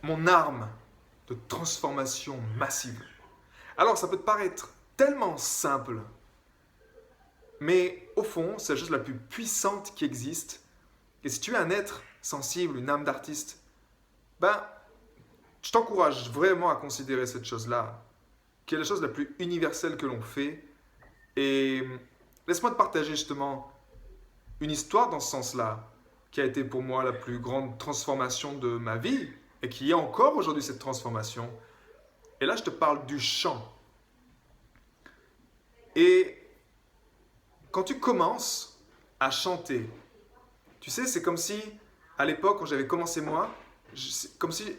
mon arme de transformation massive. Alors, ça peut te paraître tellement simple, mais au fond, c'est la chose la plus puissante qui existe. Et si tu es un être sensible, une âme d'artiste, ben, je t'encourage vraiment à considérer cette chose-là, qui est la chose la plus universelle que l'on fait. Et laisse-moi te partager justement une histoire dans ce sens-là, qui a été pour moi la plus grande transformation de ma vie, et qui est encore aujourd'hui cette transformation. Et là, je te parle du chant. Et quand tu commences à chanter, tu sais, c'est comme si, à l'époque, quand j'avais commencé moi, c'est comme si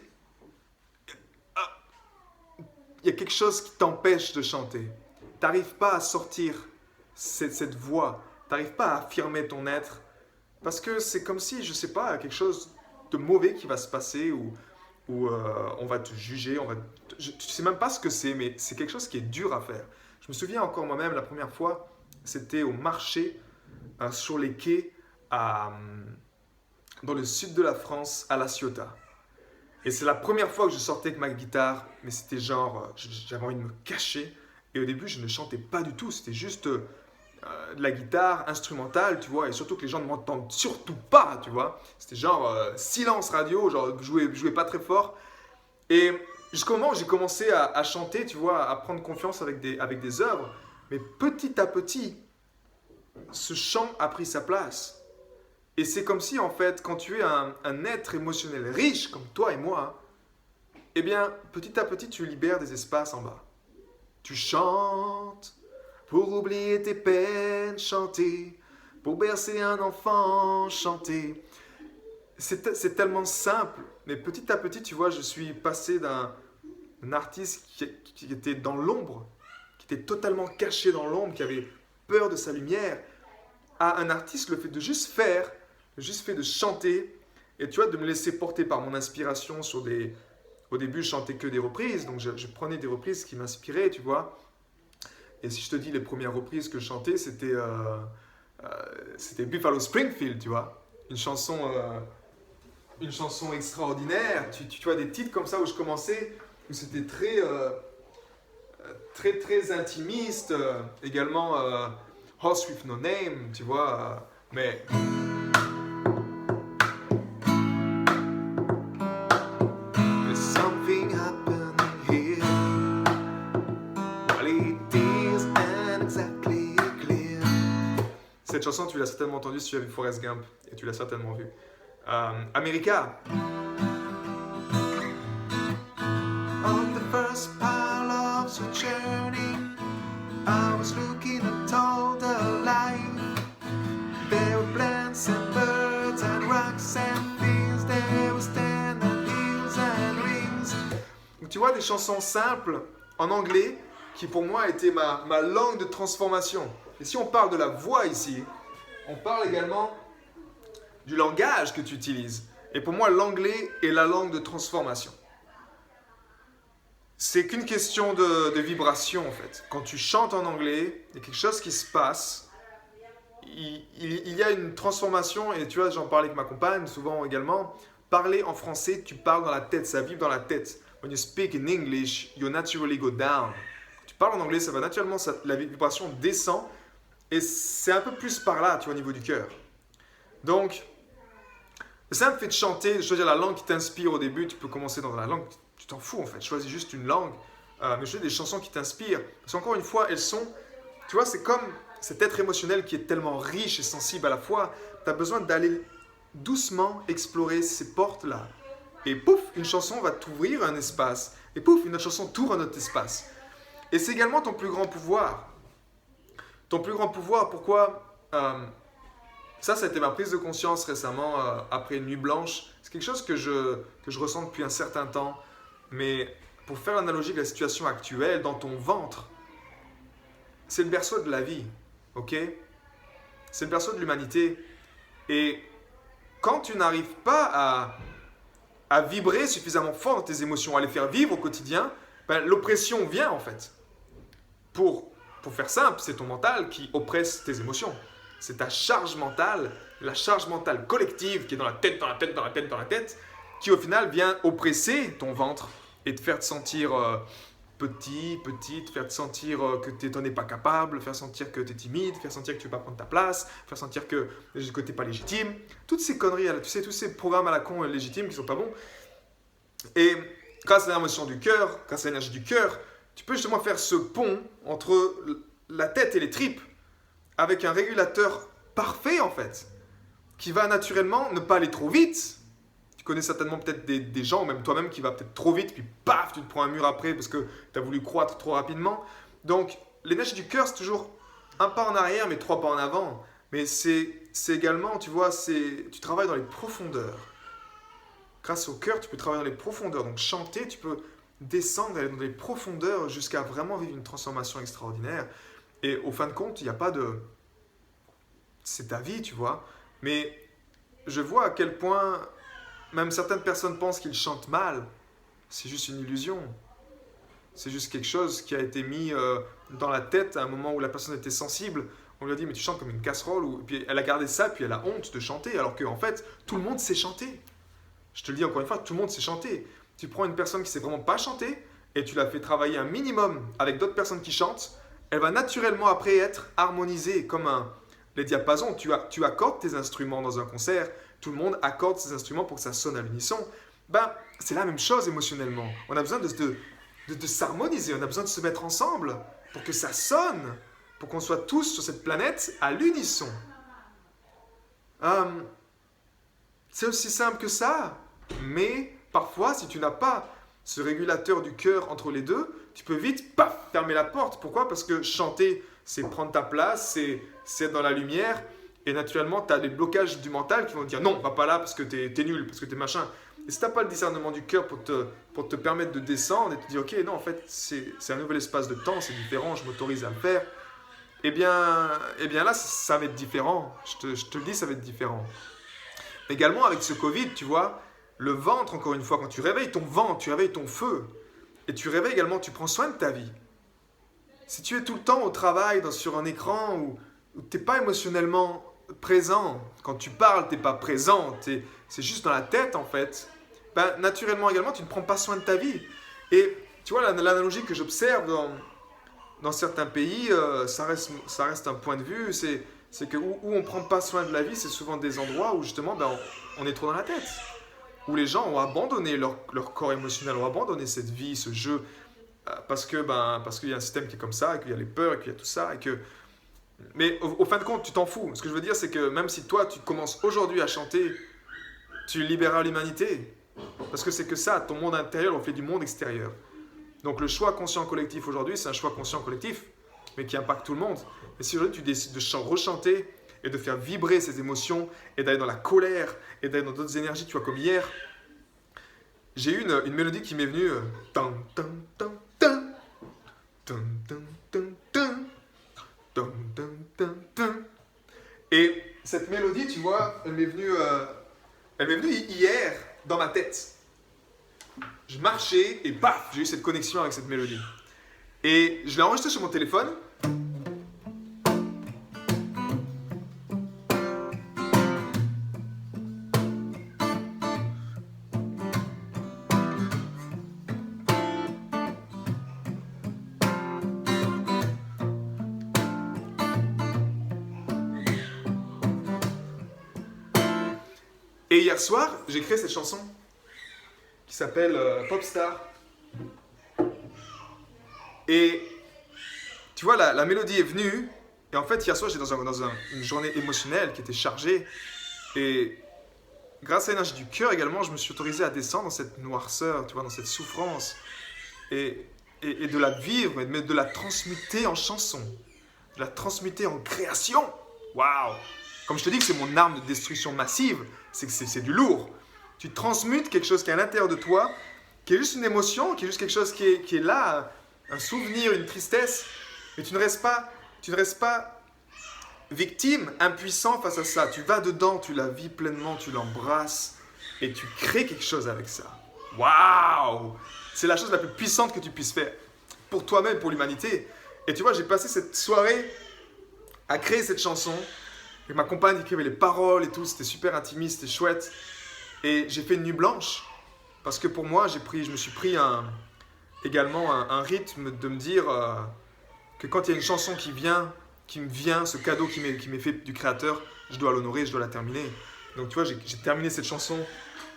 il y a quelque chose qui t'empêche de chanter. Tu n'arrives pas à sortir cette voix, tu n'arrives pas à affirmer ton être, parce que c'est comme si, je ne sais pas, quelque chose de mauvais qui va se passer, ou on va te juger, tu ne sais même pas ce que c'est, mais c'est quelque chose qui est dur à faire. Je me souviens encore moi-même, la première fois, c'était au marché, sur les quais, dans le sud de la France, à La Ciotat. Et c'est la première fois que je sortais avec ma guitare, mais c'était genre, j'avais envie de me cacher. Et au début, je ne chantais pas du tout, c'était juste de la guitare instrumentale, tu vois, et surtout que les gens ne m'entendent surtout pas, tu vois. C'était genre silence radio, genre je jouais pas très fort. Et jusqu'au moment où j'ai commencé à chanter, tu vois, à prendre confiance avec des œuvres, mais petit à petit, ce chant a pris sa place. Et c'est comme si, en fait, quand tu es un être émotionnel riche, comme toi et moi, eh bien, petit à petit, tu libères des espaces en bas. Tu chantes pour oublier tes peines, chanter, pour bercer un enfant, chanter. C'est tellement simple, mais petit à petit, tu vois, je suis passé d'un artiste qui était dans l'ombre, qui était totalement caché dans l'ombre, qui avait peur de sa lumière, à un artiste, le fait de juste faire, juste fait de chanter, et tu vois, de me laisser porter par mon inspiration sur des... Au début, je chantais que des reprises, donc je prenais des reprises qui m'inspiraient, tu vois. Et si je te dis les premières reprises que je chantais, c'était Buffalo Springfield, tu vois. Une chanson extraordinaire. Tu vois, des titres comme ça où je commençais, où c'était très intimiste. Également, Horse with No Name, tu vois. Mais there's something happening here. While it isn't exactly clear. Cette chanson, tu l'as certainement entendue si tu as vu Forrest Gump, et tu l'as certainement vue. America. On the first pile of the journey, I was looking at all the life. There were plants and birds and rocks and things. There were stands and hills and rings. Donc tu vois, des chansons simples en anglais qui pour moi étaient ma langue de transformation. Et si on parle de la voix ici, on parle également du langage que tu utilises. Et pour moi, l'anglais est la langue de transformation. C'est qu'une question de vibration, en fait. Quand tu chantes en anglais, il y a quelque chose qui se passe. Il y a une transformation, et tu vois, j'en parlais avec ma compagne souvent également. Parler en français, tu parles dans la tête, ça vibre dans la tête. When you speak in English, you naturally go down. Quand tu parles en anglais, ça va naturellement, la vibration descend, et c'est un peu plus par là, tu vois, au niveau du cœur. Donc, le simple fait de chanter, de choisir la langue qui t'inspire au début, tu peux commencer dans la langue, tu t'en fous en fait, choisis juste une langue, mais choisis des chansons qui t'inspirent. Parce qu'encore une fois, elles sont, tu vois, c'est comme cet être émotionnel qui est tellement riche et sensible à la fois, tu as besoin d'aller doucement explorer ces portes-là. Et pouf, une chanson va t'ouvrir un espace, et pouf, une autre chanson t'ouvre un autre espace. Et c'est également ton plus grand pouvoir. Ton plus grand pouvoir, pourquoi ça a été ma prise de conscience récemment, après une nuit blanche. C'est quelque chose que je ressens depuis un certain temps. Mais pour faire l'analogie de la situation actuelle, dans ton ventre, c'est le berceau de la vie, ok? C'est le berceau de l'humanité. Et quand tu n'arrives pas à vibrer suffisamment fort dans tes émotions, à les faire vivre au quotidien, ben, l'oppression vient en fait. Pour faire simple, c'est ton mental qui oppresse tes émotions. C'est ta charge mentale, la charge mentale collective qui est dans la tête, qui au final vient oppresser ton ventre et te faire te sentir petit, petite, faire te sentir que tu n'en es pas capable, faire sentir que tu es timide, faire sentir que tu ne veux pas prendre ta place, faire sentir que tu n'es pas légitime. Toutes ces conneries, tu sais, tous ces programmes à la con légitimes qui ne sont pas bons. Et grâce à l'émotion du cœur, grâce à l'énergie du cœur, tu peux justement faire ce pont entre la tête et les tripes avec un régulateur parfait en fait, qui va naturellement ne pas aller trop vite. Tu connais certainement peut-être des gens, ou même toi-même, qui va peut-être trop vite, puis paf, tu te prends un mur après parce que tu as voulu croître trop rapidement. Donc, l'énergie du cœur, c'est toujours un pas en arrière, mais trois pas en avant. Mais c'est également, tu vois, tu travailles dans les profondeurs. Grâce au cœur, tu peux travailler dans les profondeurs. Donc, chanter, tu peux descendre, aller dans les profondeurs jusqu'à vraiment vivre une transformation extraordinaire. Et au fin de compte, il n'y a pas de... C'est ta vie, tu vois. Mais je vois à quel point... Même certaines personnes pensent qu'ils chantent mal. C'est juste une illusion. C'est juste quelque chose qui a été mis dans la tête à un moment où la personne était sensible. On lui a dit, mais tu chantes comme une casserole. Et puis elle a gardé ça, puis elle a honte de chanter. Alors qu'en fait, tout le monde sait chanter. Je te le dis encore une fois, tout le monde sait chanter. Tu prends une personne qui ne sait vraiment pas chanter et tu la fais travailler un minimum avec d'autres personnes qui chantent. Elle va naturellement après être harmonisée comme les diapasons. Tu accordes tes instruments dans un concert. Tout le monde accorde ses instruments pour que ça sonne à l'unisson. C'est la même chose émotionnellement. On a besoin de s'harmoniser, on a besoin de se mettre ensemble pour que ça sonne, pour qu'on soit tous sur cette planète à l'unisson. C'est aussi simple que ça, mais parfois, si tu n'as pas ce régulateur du cœur entre les deux, tu peux vite, paf, fermer la porte. Pourquoi? Parce que chanter, c'est prendre ta place, c'est être dans la lumière. Et naturellement, tu as des blocages du mental qui vont te dire non, va pas là parce que tu es nul, parce que tu es machin. Et si tu n'as pas le discernement du cœur pour te permettre de descendre et te dire ok, non, en fait, c'est un nouvel espace de temps, c'est différent, je m'autorise à le faire, eh bien là, ça va être différent. Je te le dis, ça va être différent. Également, avec ce Covid, tu vois, le ventre, encore une fois, quand tu réveilles ton ventre, tu réveilles ton feu, et tu réveilles également, tu prends soin de ta vie. Si tu es tout le temps au travail, sur un écran, où tu n'es pas émotionnellement présent, quand tu parles, tu n'es pas présent, c'est juste dans la tête en fait, naturellement également, tu ne prends pas soin de ta vie. Et tu vois, l'analogie que j'observe dans certains pays, ça reste un point de vue, c'est que où on ne prend pas soin de la vie, c'est souvent des endroits où justement on est trop dans la tête, où les gens ont abandonné leur corps émotionnel, ont abandonné cette vie, ce jeu, parce qu'il y a un système qui est comme ça, et qu'il y a les peurs, et qu'il y a tout ça, et que... Mais au fin de compte, tu t'en fous. Ce que je veux dire, c'est que même si toi, tu commences aujourd'hui à chanter, tu libéreras l'humanité. Parce que c'est que ça, ton monde intérieur, on fait du monde extérieur. Donc le choix conscient collectif aujourd'hui, c'est un choix conscient collectif, mais qui impacte tout le monde. Et si aujourd'hui tu décides de rechanter et de faire vibrer ces émotions, et d'aller dans la colère, et d'aller dans d'autres énergies, tu vois, comme hier, j'ai eu une mélodie qui m'est venue... Tan, tan, tan, tan, tan, tan, tan, tan. Dun, dun, dun, dun. Et cette mélodie, tu vois, elle m'est venue hier dans ma tête. Je marchais et paf, j'ai eu cette connexion avec cette mélodie. Et je l'ai enregistrée sur mon téléphone. Et hier soir, j'ai créé cette chanson qui s'appelle Popstar. Et tu vois, la mélodie est venue. Et en fait, hier soir, j'étais dans une journée émotionnelle qui était chargée. Et grâce à l'énergie du cœur également, je me suis autorisé à descendre dans cette noirceur, tu vois, dans cette souffrance. Et de la vivre, mais de la transmuter en chanson. De la transmuter en création. Waouh! Comme je te dis que c'est mon arme de destruction massive, c'est du lourd. Tu transmutes quelque chose qui est à l'intérieur de toi, qui est juste une émotion, qui est juste quelque chose qui est là, un souvenir, une tristesse, mais tu ne restes pas victime, impuissant face à ça. Tu vas dedans, tu la vis pleinement, tu l'embrasses et tu crées quelque chose avec ça. Waouh! C'est la chose la plus puissante que tu puisses faire pour toi-même, pour l'humanité. Et tu vois, j'ai passé cette soirée à créer cette chanson. Et ma compagne écrivait les paroles et tout, c'était super intimiste, c'était chouette. Et j'ai fait une nuit blanche. Parce que pour moi, je me suis pris également un rythme de me dire que quand il y a une chanson qui me vient, ce cadeau qui m'est fait du créateur, je dois l'honorer, je dois la terminer. Donc tu vois, j'ai terminé cette chanson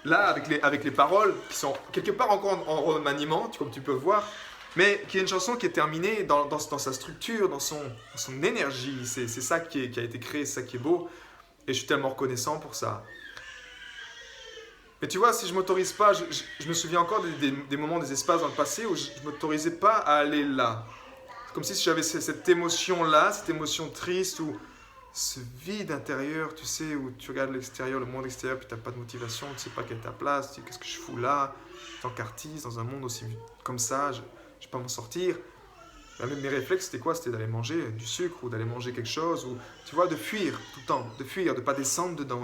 là avec les paroles qui sont quelque part encore en remaniement, comme tu peux voir, mais qui est une chanson qui est terminée dans sa structure, dans son énergie. C'est ça qui a été créé, c'est ça qui est beau. Et je suis tellement reconnaissant pour ça. Mais tu vois, si je ne m'autorise pas, je me souviens encore des moments, des espaces dans le passé où je ne m'autorisais pas à aller là. C'est comme si j'avais cette émotion-là, cette émotion triste ou ce vide intérieur, tu sais, où tu regardes l'extérieur, le monde extérieur, puis tu n'as pas de motivation, tu ne sais pas quelle est ta place, tu dis qu'est-ce que je fous là, tant qu'artiste, dans un monde aussi comme ça, je ne vais pas m'en sortir. Même mes réflexes, c'était quoi? C'était d'aller manger du sucre ou d'aller manger quelque chose, ou tu vois, de fuir tout le temps, de fuir, de ne pas descendre dedans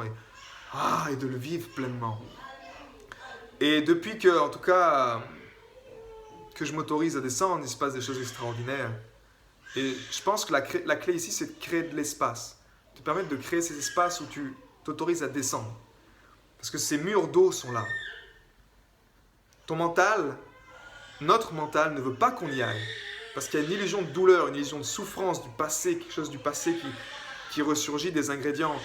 et de le vivre pleinement. Et depuis que, en tout cas, que je m'autorise à descendre, il se passe des choses extraordinaires. Et je pense que la clé ici, c'est de créer de l'espace. Te permettre de créer ces espaces où tu t'autorises à descendre. Parce que ces murs d'eau sont là. Ton mental, notre mental ne veut pas qu'on y aille. Parce qu'il y a une illusion de douleur, une illusion de souffrance du passé, quelque chose du passé qui ressurgit des ingrédients.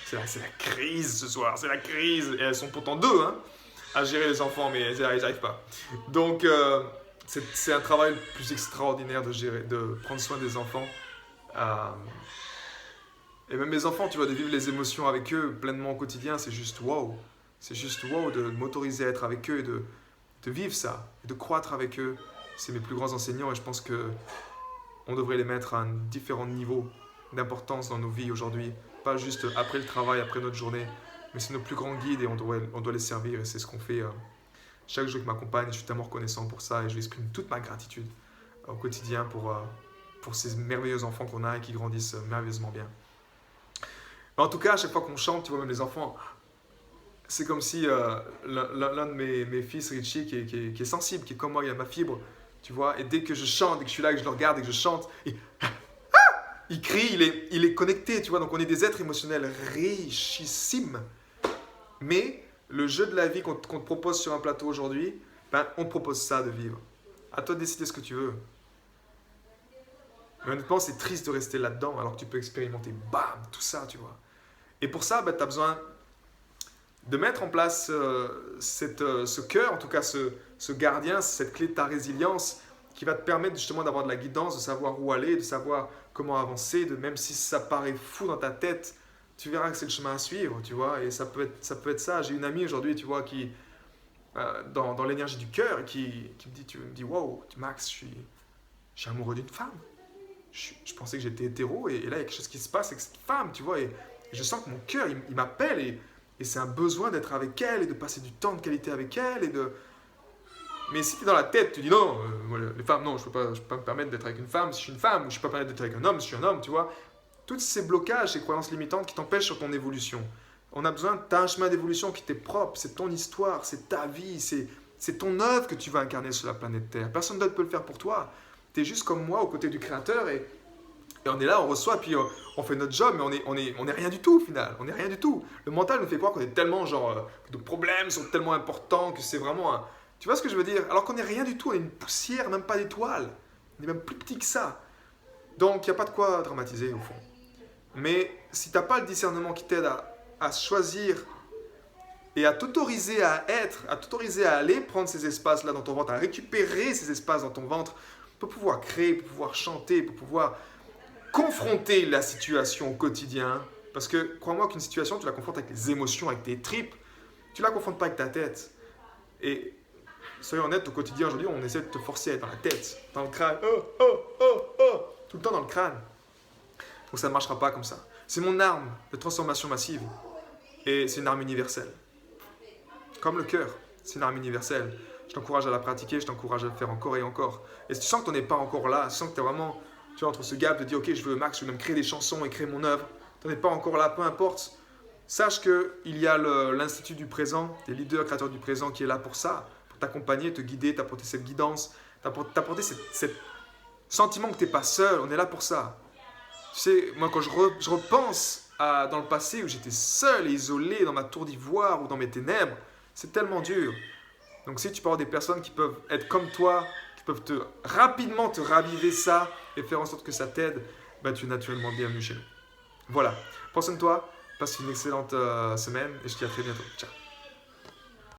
C'est la crise ce soir, c'est la crise. Et elles sont pourtant deux, hein, à gérer les enfants, mais elles n'y arrivent pas. Donc, c'est un travail le plus extraordinaire de prendre soin des enfants. Et même mes enfants, tu vois, de vivre les émotions avec eux pleinement au quotidien, c'est juste wow. C'est juste wow de m'autoriser à être avec eux et de vivre ça, et de croître avec eux. C'est mes plus grands enseignants et je pense qu'on devrait les mettre à un différent niveau d'importance dans nos vies aujourd'hui. Pas juste après le travail, après notre journée, mais c'est nos plus grands guides et on doit les servir et c'est ce qu'on fait chaque jour avec ma compagne. Je suis tellement reconnaissant pour ça et je lui exprime toute ma gratitude au quotidien pour ces merveilleux enfants qu'on a et qui grandissent merveilleusement bien. Mais en tout cas, à chaque fois qu'on chante, tu vois, même les enfants, c'est comme si l'un de mes fils, Richie, qui est sensible, qui est comme moi, il a ma fibre, tu vois, et dès que je chante, dès que je suis là, que je le regarde et que je chante, il crie, il est connecté, tu vois, donc on est des êtres émotionnels richissimes. Mais le jeu de la vie qu'on te propose sur un plateau aujourd'hui, ben, on te propose ça de vivre. À toi de décider ce que tu veux. Mais honnêtement, c'est triste de rester là-dedans alors que tu peux expérimenter, bam, tout ça, tu vois. Et pour ça, ben, tu as besoin de mettre en place ce cœur, en tout cas ce gardien, cette clé de ta résilience qui va te permettre justement d'avoir de la guidance, de savoir où aller, de savoir comment avancer, même si ça paraît fou dans ta tête, tu verras que c'est le chemin à suivre, tu vois, et ça peut être ça. J'ai une amie aujourd'hui, tu vois, qui, dans l'énergie du cœur, qui me dit, wow, Max, je suis amoureux d'une femme. Je pensais que j'étais hétéro, et là, il y a quelque chose qui se passe avec cette femme, tu vois, et je sens que mon cœur, il m'appelle, et c'est un besoin d'être avec elle, et de passer du temps de qualité avec elle, Mais si tu es dans la tête, tu dis non, les femmes, non, je peux pas me permettre d'être avec une femme si je suis une femme, ou je peux pas me permettre d'être avec un homme si je suis un homme, tu vois. Tous ces blocages, ces croyances limitantes qui t'empêchent sur ton évolution. On a besoin, tu as un chemin d'évolution qui t'est propre, c'est ton histoire, c'est ta vie, c'est ton œuvre que tu vas incarner sur la planète Terre. Personne d'autre peut le faire pour toi. Tu es juste comme moi, aux côtés du Créateur, et on est là, on reçoit, puis on fait notre job, mais on est rien du tout au final. On est rien du tout. Le mental nous fait croire qu'on est tellement, que nos problèmes sont tellement importants, que c'est vraiment un... Tu vois ce que je veux dire? Alors qu'on n'est rien du tout, on est une poussière, même pas d'étoile. On est même plus petit que ça. Donc, il n'y a pas de quoi dramatiser au fond. Mais si tu n'as pas le discernement qui t'aide à choisir et à t'autoriser à être, à t'autoriser à aller prendre ces espaces-là dans ton ventre, à récupérer ces espaces dans ton ventre pour pouvoir créer, pour pouvoir chanter, pour pouvoir confronter la situation au quotidien. Parce que crois-moi qu'une situation, tu la confrontes avec les émotions, avec tes tripes. Tu ne la confrontes pas avec ta tête. Et soyons honnêtes, au quotidien aujourd'hui, on essaie de te forcer à être dans la tête, dans le crâne. Tout le temps dans le crâne. Donc ça ne marchera pas comme ça. C'est mon arme de transformation massive. Et c'est une arme universelle. Comme le cœur, c'est une arme universelle. Je t'encourage à la pratiquer, je t'encourage à le faire encore et encore. Et si tu sens que tu n'en es pas encore là, tu sens que tu es vraiment, tu vois, entre ce gap de dire, ok, je veux Max, je veux même créer des chansons et créer mon œuvre, tu n'en es pas encore là, peu importe. Sache qu'il y a l'Institut du présent, des leaders créateurs du présent qui est là pour ça, pour t'accompagner, te guider, t'apporter cette guidance, t'apporter ce sentiment que tu n'es pas seul, on est là pour ça. Tu sais, moi quand je repense dans le passé où j'étais seul et isolé dans ma tour d'ivoire ou dans mes ténèbres, c'est tellement dur. Donc si tu peux avoir des personnes qui peuvent être comme toi, qui peuvent rapidement te raviver ça et faire en sorte que ça t'aide, bah, tu es naturellement bienvenu chez nous. Voilà, prends soin de toi, passe une excellente semaine et je te dis à très bientôt. Ciao.